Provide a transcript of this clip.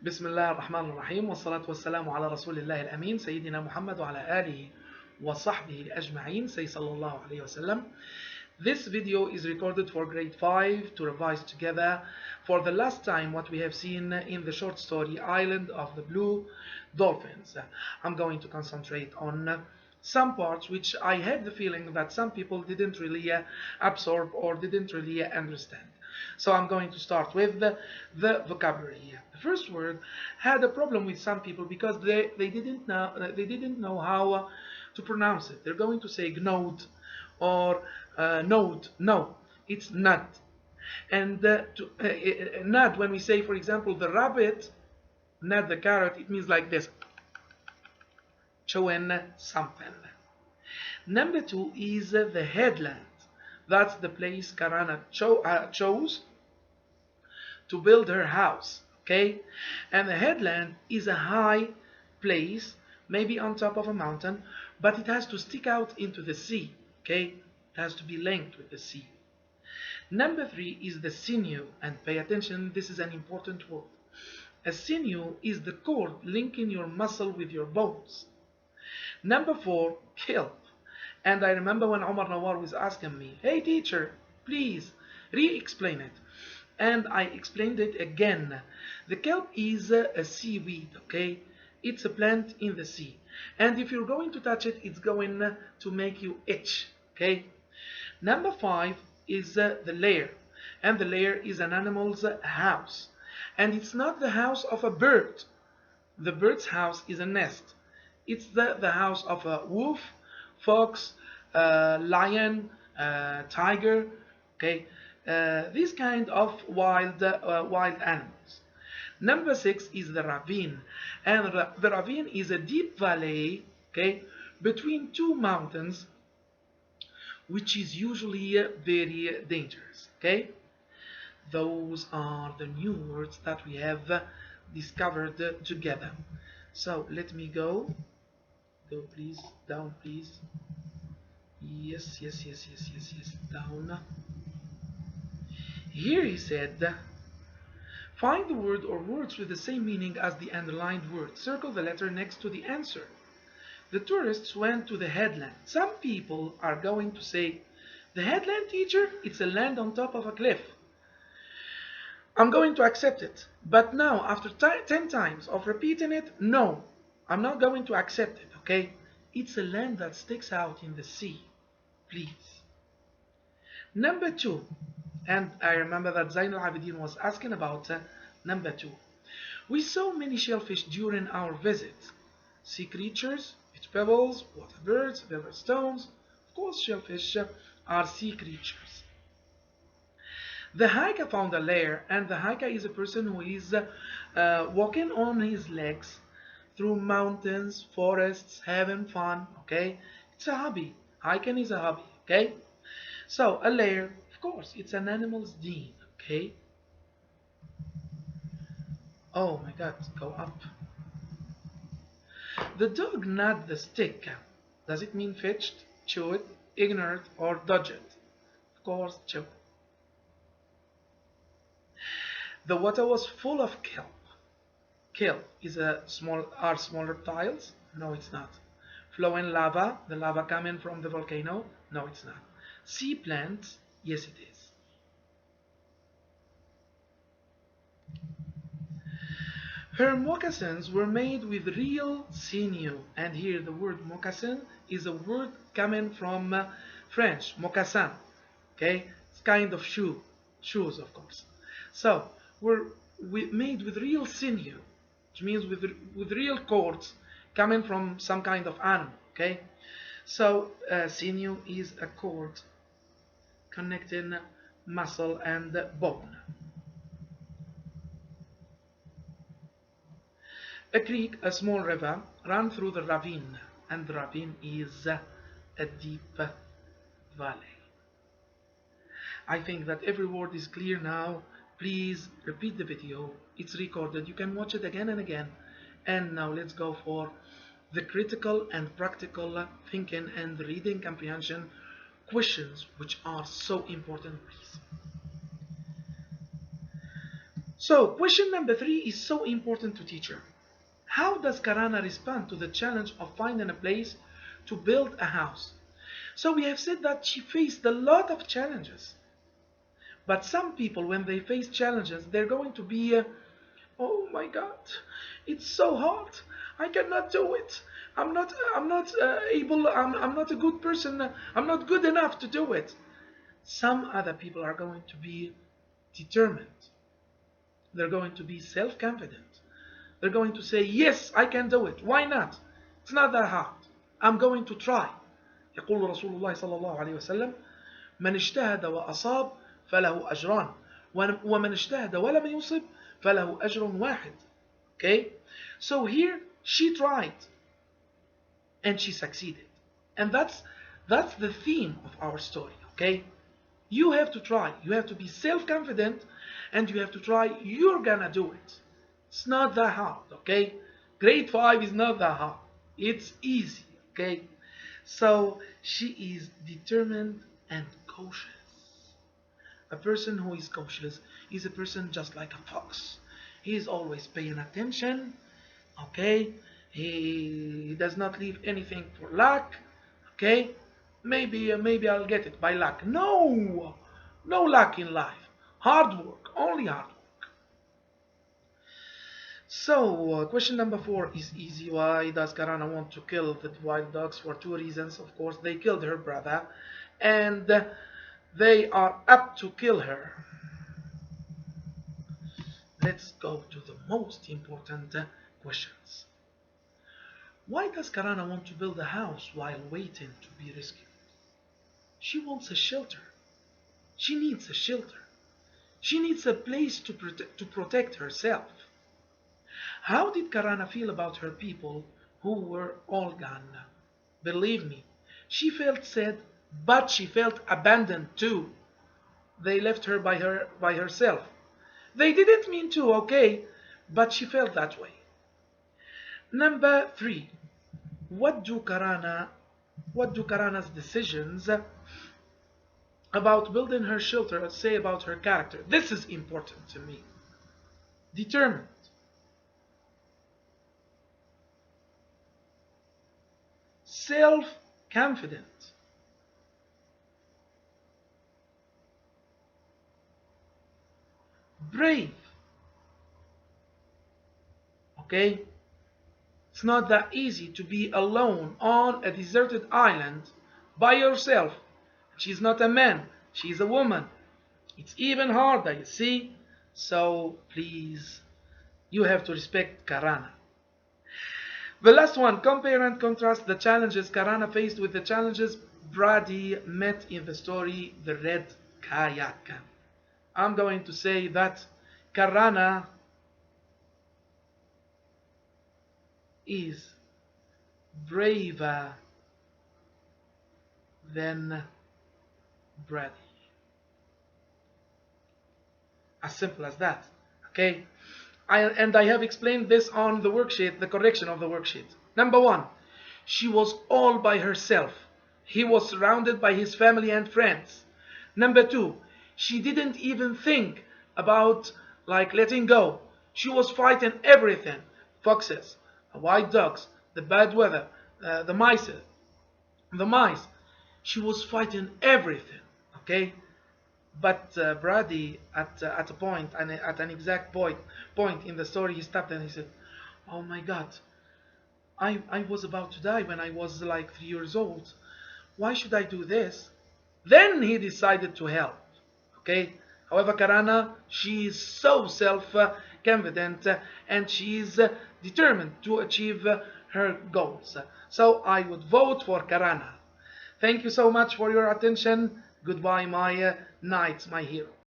بسم الله الرحمن الرحيم والصلاة والسلام على رسول الله الأمين سيدنا محمد وعلى آله وصحبه أجمعين صلى الله عليه وسلم. This video is recorded for grade 5 to revise together for the last time what we have seen in the short story Island of the Blue Dolphins. I'm going to concentrate on some parts which I have the feeling that some people didn't really absorb or didn't really understand. So I'm going to start with the vocabulary. The first word had a problem with some people because they didn't know how to pronounce it. They're going to say gnode or node. No, it's nut. And nut, when we say, for example, the rabbit, not the carrot, it means like this, chewing something. Number 2 is the headland. That's the place Karana chose to build her house. Okay, and the headland is a high place, maybe on top of a mountain, but it has to stick out into the sea. Okay, it has to be linked with the sea. Number 3 is the sinew, and pay attention, this is an important word. A sinew is the cord linking your muscle with your bones. Number 4, kelp. And I remember when Omar Nawar was asking me, hey teacher, please re-explain it. And I explained it again. The kelp is a seaweed, okay? It's a plant in the sea. And if you're going to touch it, it's going to make you itch, okay? Number 5 is the lair. And the lair is an animal's house. And it's not the house of a bird. The bird's house is a nest. It's the house of a wolf, fox, lion, tiger, okay, these kind of wild animals. Number 6 is the ravine, and the ravine is a deep valley, okay, between two mountains, which is usually very dangerous. Okay, those are the new words that we have discovered together. So let me go please, down please. Yes, down. Here he said, find the word or words with the same meaning as the underlined word. Circle the letter next to the answer. The tourists went to the headland. Some people are going to say, the headland, teacher? It's a land on top of a cliff. I'm going to accept it. But now, after 10 times of repeating it, no, I'm not going to accept it, okay? It's a land that sticks out in the sea. Please. Number 2, and I remember that Zain al-Abidin was asking about number 2. We saw many shellfish during our visit. Sea creatures, beach pebbles, water birds, river stones. Of course, shellfish are sea creatures. The hiker found a lair, and the hiker is a person who is walking on his legs through mountains, forests, having fun, okay? It's a hobby. Hiking is a hobby, okay? So, a lair, of course, it's an animal's den, okay? Oh my God, go up. The dog gnawed the stick. Does it mean fetched, chew it, ignored, or dodge it? Of course, chew. The water was full of kelp. Kelp is are small reptiles? No, it's not. Flowing lava, the lava coming from the volcano? No, it's not. Sea plants? Yes, it is. Her moccasins were made with real sinew. And here the word moccasin is a word coming from French, mocassin. Okay? It's kind of shoes, of course. So, were made with real sinew, which means with real cords coming from some kind of animal, okay? So sinew is a cord connecting muscle and bone. A creek, a small river, ran through the ravine, and the ravine is a deep valley. I think that every word is clear now. Please repeat the video. It's recorded. You can watch it again and again. And now let's go for the critical and practical thinking and reading comprehension questions, which are so important, please. So, question number 3 is so important to teacher. How does Karana respond to the challenge of finding a place to build a house? So we have said that she faced a lot of challenges. But some people, when they face challenges, they're going to be, oh my God, it's so hard. I cannot do it. I'm not able. I'm not a good person. I'm not good enough to do it. Some other people are going to be determined. They're going to be self-confident. They're going to say, yes, I can do it. Why not? It's not that hard. I'm going to try. يقول رسول الله صلى الله عليه وسلم: من اجتهد وأصاب فله أجران ومن اجتهد ولم يصب فله أجر واحد. Okay? So here she tried and she succeeded. And that's the theme of our story. Okay? You have to try. You have to be self-confident and you have to try. You're gonna do it. It's not that hard. Okay? Grade 5 is not that hard. It's easy. Okay? So she is determined and cautious. A person who is cautious is a person just like a fox. He is always paying attention. Okay? He does not leave anything for luck. Okay? Maybe I'll get it by luck. No! No luck in life. Hard work. Only hard work. So, question number 4 is easy. Why does Karana want to kill the wild dogs? For 2 reasons. Of course, they killed her brother, and they are up to kill her. Let's go to the most important questions. Why does Karana want to build a house while waiting to be rescued? She wants a shelter. She needs a shelter. She needs a place to protect herself. How did Karana feel about her people who were all gone? Believe me, she felt sad, but she felt abandoned too. They left her by herself. They didn't mean to, okay, but she felt that way. Number 3. What do Karana's decisions about building her shelter say about her character? This is important to me. Determined. Self-confident. Brave. Okay? It's not that easy to be alone on a deserted island by yourself. She's not a man, she's a woman. It's even harder, you see? So please, you have to respect Karana. The last one, compare and contrast the challenges Karana faced with the challenges Brady met in the story The Red Kayak. I'm going to say that Karana is braver than Brady. As simple as that. Okay? I have explained this on the worksheet, the correction of the worksheet. Number 1, she was all by herself. He was surrounded by his family and friends. Number 2, she didn't even think about letting go. She was fighting everything. Foxes, wild dogs, the bad weather, the mice. She was fighting everything. Okay? But Brady, at a point, and at an exact point in the story, he stopped and he said, "Oh my God, I was about to die when I was like 3 years old. Why should I do this?" Then he decided to help. Okay. However, Karana, she is so self-confident and she is determined to achieve her goals. So I would vote for Karana. Thank you so much for your attention. Goodbye, my knights, my hero.